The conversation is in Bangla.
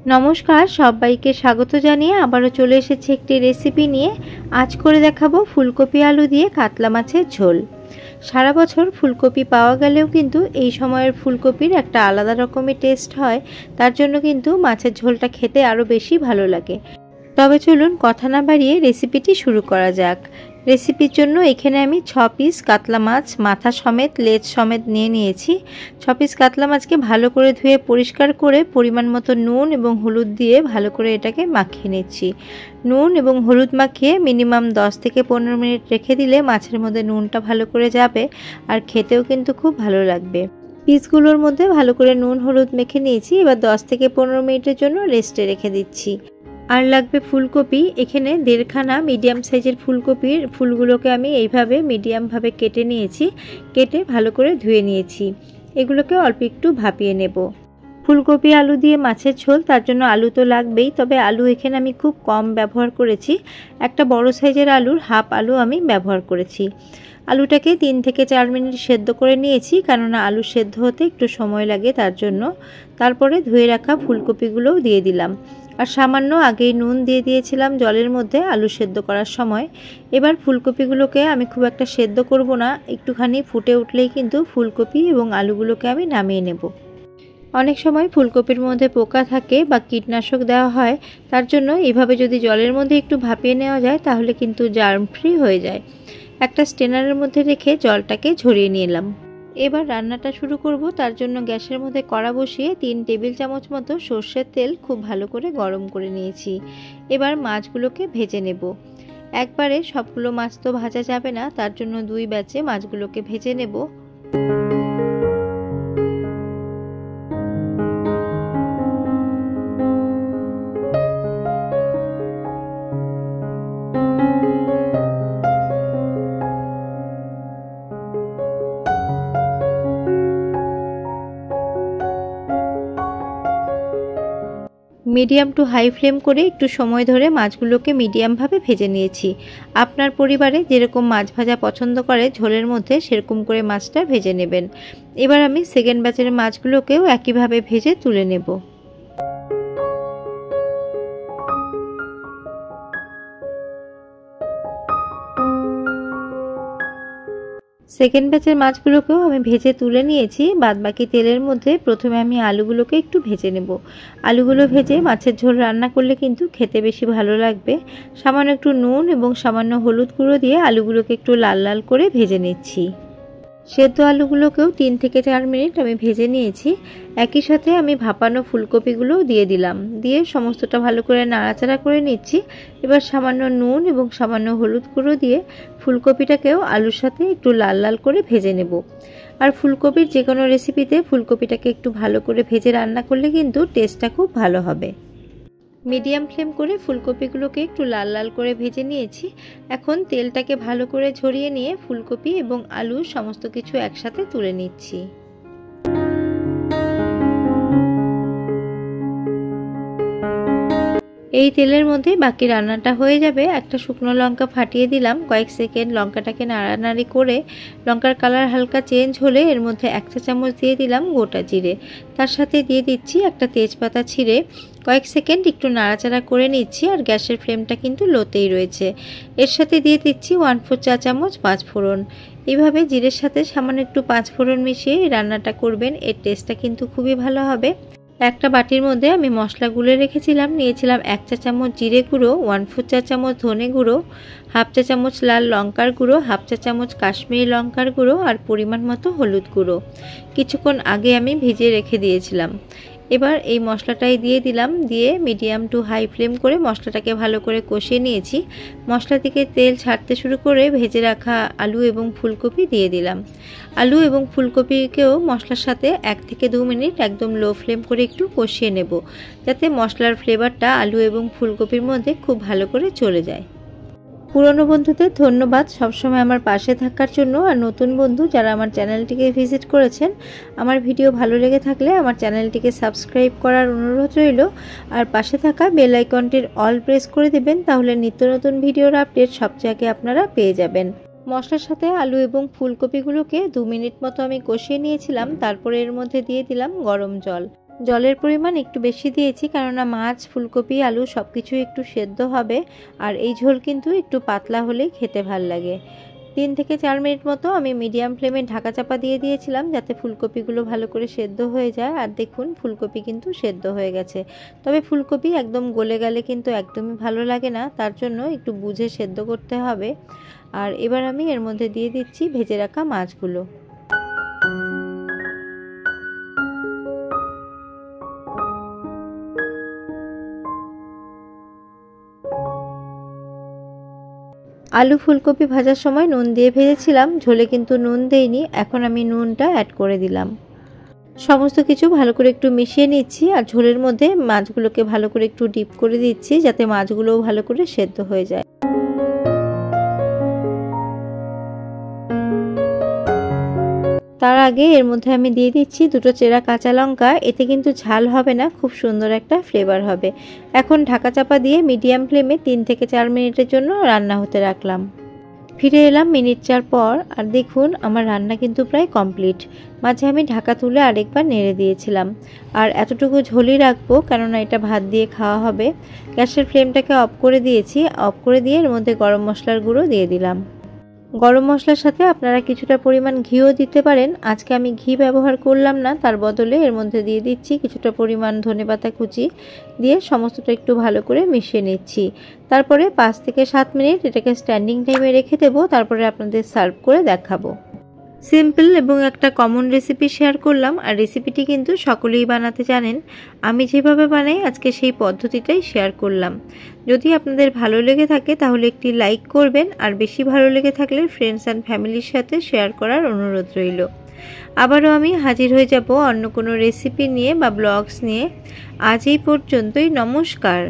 नमस्कार सबाइके स्वागत जानिए आबारो चले एसेछि एकटी रेसिपि निये। आज करे देखाबो फुलकपि आलू दिए कातला माछेर झोल। सारा बछर फुलकपि पाওয়া गेलेও किन्तु এই সময়ের ফুলকপির একটা আলাদা রকমের টেস্ট হয়, তার জন্য কিন্তু মাছের ঝোলটা খেতে আরো বেশি ভালো লাগে। তবে চলুন কথা না বাড়িয়ে রেসিপিটি শুরু করা যাক। রেসিপির জন্য এখানে আমি 6 পিস কাতলা মাছ মাথা সমেত লেজ সমেত নিয়েছি। 6 পিস কাতলা মাছকে ভালো করে ধুয়ে পরিষ্কার করে পরিমাণ মতো নুন এবং হলুদ দিয়ে ভালো করে এটাকে মাখিয়ে নিচ্ছি। নুন এবং হলুদ মাখিয়ে মিনিমাম 10 থেকে 15 মিনিট রেখে দিলে মাছের মধ্যে নুনটা ভালো করে যাবে আর খেতেও কিন্তু খুব ভালো লাগবে। পিসগুলোর মধ্যে ভালো করে নুন হলুদ মেখে নিয়েছি। এবার 10 থেকে 15 মিনিটের জন্য রেস্টে রেখে দিচ্ছি। আর লাগবে ফুলকপি। এখানে 1.5 খানা মিডিয়াম সাইজের ফুলকপির ফুলগুলোকে আমি এইভাবে মিডিয়াম ভাবে কেটে নিয়েছি, কেটে ভালো করে ধুয়ে নিয়েছি। এগুলোকে অল্প একটু ভাপিয়ে নেব। ফুলকপি আলু দিয়ে মাছের ঝোল, তার জন্য আলু তো লাগবেই। তবে আলু এখানে আমি খুব কম ব্যবহার করেছি। একটা বড় সাইজের আলুর হাফ আলু আমি ব্যবহার করেছি। আলুটাকে 3 থেকে 4 মিনিট সেদ্ধ করে নিয়েছি, কেননা আলু সেদ্ধ হতে একটু সময় লাগে তার জন্য। তারপরে ধুয়ে রাখা ফুলকপিগুলোও দিয়ে দিলাম। আর সামান্য আগেই নুন দিয়ে দিয়েছিলাম জলের মধ্যে আলু সেদ্ধ করার সময়। এবার ফুলকপিগুলোকে আমি খুব একটা সেদ্ধ করব না, একটুখানি ফুটে উঠলেই কিন্তু ফুলকপি এবং আলুগুলোকে আমি নামিয়ে নেব। অনেক সময় ফুলকপির মধ্যে পোকা থাকে বা কীটনাশক দেওয়া হয়, তার জন্য এইভাবে যদি জলের মধ্যে একটু ভাপিয়ে নেওয়া যায় তাহলে কিন্তু জার্ম ফ্রি হয়ে যায়। একটা স্ট্রেনারের মধ্যে রেখে জলটাকে ঝরিয়ে নিলাম। এবার রান্নাটা শুরু করব। তার জন্য গ্যাসের মধ্যে কড়া বসিয়ে 3 টেবিল চামচ মতো সরষের তেল খুব ভালো করে গরম করে নিয়েছি। এবার মাছগুলোকে ভেজে নেব। একবারে সবগুলো মাছ তো ভাজা যাবে না, তার জন্য 2 ব্যাচে মাছগুলোকে ভেজে নেব। মিডিয়াম টু হাই ফ্লেম করে একটু সময় ধরে মাছগুলোকে মিডিয়াম ভাবে ভেজে নিয়েছি। আপনার পরিবারে যেরকম মাছ ভাজা পছন্দ করে ঝোলের মধ্যে, সেরকম করে মাছটা ভেজে নেবেন। এবার আমি সেকেন্ড ব্যাচের মাছগুলোকেও একইভাবে ভেজে তুলে নেব। সেকেন্ড ব্যাচের মাছগুলোকেও আমি ভেজে তুলে নিয়েছি। বাদবাকি তেলের মধ্যে প্রথমে আমি আলুগুলোকে একটু ভেজে নেব। আলুগুলো ভেজে মাছের ঝোল রান্না করলে কিন্তু খেতে বেশি ভালো লাগবে। সামান্য একটু নুন এবং সামান্য হলুদ গুঁড়ো দিয়ে আলুগুলোকে একটু লাল লাল করে ভেজে নিচ্ছি। সেদ্ধ আলুগুলোকেও 3 থেকে 4 মিনিট আমি ভেজে নিয়েছি। একই সাথে আমি ভাপানো ফুলকপিগুলোও দিয়ে দিলাম। দিয়ে সমস্তটা ভালো করে নাড়াচাড়া করে নিচ্ছি। এবার সামান্য নুন এবং সামান্য হলুদ গুঁড়ো দিয়ে ফুলকপিটাকেও আলুর সাথে একটু লাল লাল করে ভেজে নেব। আর ফুলকপির যে কোনো রেসিপিতে ফুলকপিটাকে একটু ভালো করে ভেজে রান্না করলে কিন্তু টেস্টটা খুব ভালো হবে। মিডিয়াম ফ্লেম করে ফুলকপিগুলোকে একটু লাল লাল করে ভেজে নিয়েছি। এখন তেলটাকে ভালো করে ঝরিয়ে নিয়ে ফুলকপি এবং আলু সমস্ত কিছু একসাথে তুলে নিচ্ছি। এই তেলের মধ্যে বাকি রান্নাটা হয়ে যাবে। একটা শুকনো লঙ্কা ফাটিয়ে দিলাম। কয়েক সেকেন্ড লঙ্কাটাকে নাড়ানাড়ি করে লঙ্কার কালার হালকা চেঞ্জ হলে এর মধ্যে 1 চা চামচ দিয়ে দিলাম গোটা জিরে। তার সাথে দিয়ে দিচ্ছি একটা তেজপাতা ছিঁড়ে। কয়েক সেকেন্ড একটু নাড়াচাড়া করে নিচ্ছি। আর গ্যাসের ফ্লেমটা কিন্তু লোতেই রয়েছে। এর সাথে দিয়ে দিচ্ছি 1/4 চা চামচ 5 ফোড়ন। এইভাবে জিরের সাথে সামান্য একটু 5 ফোড়ন মিশিয়ে রান্নাটা করবেন, এর টেস্টটা কিন্তু খুবই ভালো হবে। একটা বাটির মধ্যে আমি মশলা গুলে রেখেছিলাম। নিয়েছিলাম 1 চা চামচ জিরে গুঁড়ো, 1/4 চা চামচ ধনে গুঁড়ো, হাফ চা চামচ লাল লঙ্কার গুঁড়ো, হাফ চা চামচ কাশ্মীরি লঙ্কার গুঁড়ো আর পরিমাণ মতো হলুদ গুঁড়ো। কিছুক্ষণ আগে আমি ভিজিয়ে রেখে দিয়েছিলাম। এবার এই মশলাটাই দিয়ে দিলাম। দিয়ে মিডিয়াম টু হাই ফ্লেম করে মশলাটাকে ভালো করে কষিয়ে নিয়েছি। মশলা থেকে তেল ছাড়তে শুরু করে ভেজে রাখা আলু এবং ফুলকপি দিয়ে দিলাম। আলু এবং ফুলকপিকেও মশলার সাথে 1 থেকে 2 মিনিট একদম লো ফ্লেম করে একটু কষিয়ে নেব, যাতে মশলার ফ্লেভারটা আলু এবং ফুলকপির মধ্যে খুব ভালো করে চলে যায়। পুরনো বন্ধুদের ধন্যবাদ সবসময় আমার পাশে থাকার জন্য। আর নতুন বন্ধু যারা আমার চ্যানেলটিকে ভিজিট করেছেন, আমার ভিডিও ভালো লেগে থাকলে আমার চ্যানেলটিকে সাবস্ক্রাইব করার অনুরোধ রইল। আর পাশে থাকা বেল আইকনটির অল প্রেস করে দেবেন, তাহলে নিত্য নতুন ভিডিওর আপডেট সবচেয়ে আগে আপনারা পেয়ে যাবেন। মশলার সাথে আলু এবং ফুলকপিগুলোকে 2 মিনিট মতো আমি কষিয়ে নিয়েছিলাম। তারপরে এর মধ্যে দিয়ে দিলাম গরম জল। জলের পরিমাণ একটু বেশি দিয়েছি, কেননা মাছ, ফুলকপি, আলু সব কিছু একটু সেদ্ধ হবে। আর এই ঝোল কিন্তু একটু পাতলা হলেই খেতে ভাল লাগে। 3 থেকে 4 মিনিট মতো আমি মিডিয়াম ফ্লেমে ঢাকা চাপা দিয়ে দিয়েছিলাম, যাতে ফুলকপিগুলো ভালো করে সেদ্ধ হয়ে যায়। আর দেখুন ফুলকপি কিন্তু সেদ্ধ হয়ে গেছে। তবে ফুলকপি একদম গলে গেলে কিন্তু একদমই ভালো লাগে না, তার জন্য একটু বুঝে সেদ্ধ করতে হবে। আর এবার আমি এর মধ্যে দিয়ে দিচ্ছি ভেজে রাখা মাছগুলো। আলু ফুলকপি ভাজার সময় নুন দিয়ে ভেজেছিলাম, ঝোলে কিন্তু নুন দেইনি। এখন আমি নুনটা অ্যাড করে দিলাম। সমস্ত কিছু ভালো করে একটু মিশিয়ে নিচ্ছি। আর ঝোলের মধ্যে মাছগুলোকে ভালো করে একটু ডিপ করে দিচ্ছি, যাতে মাছগুলোও ভালো করে সেদ্ধ হয়ে যায়। তার আগে এর মধ্যে আমি দিয়ে দিচ্ছি 2টো চেরা কাঁচা লঙ্কা। এতে কিন্তু ঝাল হবে না, খুব সুন্দর একটা ফ্লেভার হবে। এখন ঢাকা চাপা দিয়ে মিডিয়াম ফ্লেমে 3 থেকে 4 মিনিটের জন্য রান্না হতে রাখলাম। ফিরে এলাম মিনিট 4 পর। আর দেখুন আমার রান্না কিন্তু প্রায় কমপ্লিট। মাঝে আমি ঢাকা তুলে আরেকবার নেড়ে দিয়েছিলাম। আর এতটুকু ঝোলই রাখবো, কেননা এটা ভাত দিয়ে খাওয়া হবে। গ্যাসের ফ্লেমটাকে অফ করে দিয়েছি। অফ করে দিয়ে এর মধ্যে গরম মশলার গুঁড়ো দিয়ে দিলাম। গরম মশলার সাথে আপনারা কিছুটা পরিমাণ ঘিও দিতে পারেন। আজকে আমি ঘি ব্যবহার করলাম না, তার বদলে এর মধ্যে দিয়ে দিচ্ছি কিছুটা পরিমাণ ধনেপাতা কুচি, দিয়ে সমস্তটা একটু ভালো করে মিশিয়ে নিচ্ছি। তারপরে 5 থেকে 7 মিনিট এটাকে স্ট্যান্ডিং টাইমে রেখে দেবো। তারপরে আপনাদের সার্ভ করে দেখাবো। সিম্পল এবং একটা কমন রেসিপি শেয়ার করলাম। আর রেসিপিটি কিন্তু সকলেই বানাতে জানেন। আমি যেভাবে বানাই আজকে সেই পদ্ধতিটাই শেয়ার করলাম। যদি আপনাদের ভালো লেগে থাকে তাহলে একটি লাইক করবেন। আর বেশি ভালো লেগে থাকলে ফ্রেন্ডস অ্যান্ড ফ্যামিলির সাথে শেয়ার করার অনুরোধ রইল। আবারও আমি হাজির হয়ে যাব অন্য কোনো রেসিপি নিয়ে বা ব্লগস নিয়ে। আজ এই পর্যন্তই। নমস্কার।